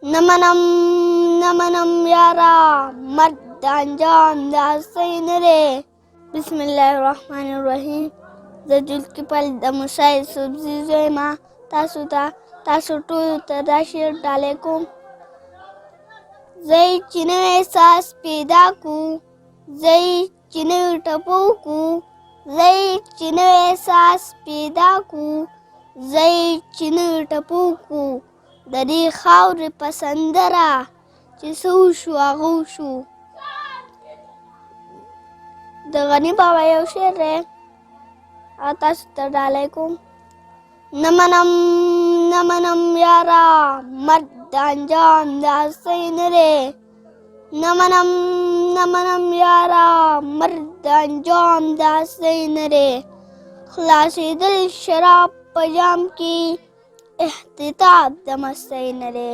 नमनम नमनम यारा मर्द अंजाम दासैन रे बिस्मिल्लाहिर्रहमानिर्रहीम zajul kipal da musai subzi zoima tasu tu tadashir dalekum zai cine sas pedaku zai cine tapuku zai cine sas pedaku zai cine tapuku dari khawri pasandara چې سوشو اغوشو د غنی بابا یو شعر دی تاسو ته ډالۍ کوم نمنم نمنم یارا مرد انجام داسې نه دی نمنم نمنم یارا مرد انجام داسې نه دی خلاصېدل شراب په جام کې احتیاط د مستۍ نه دی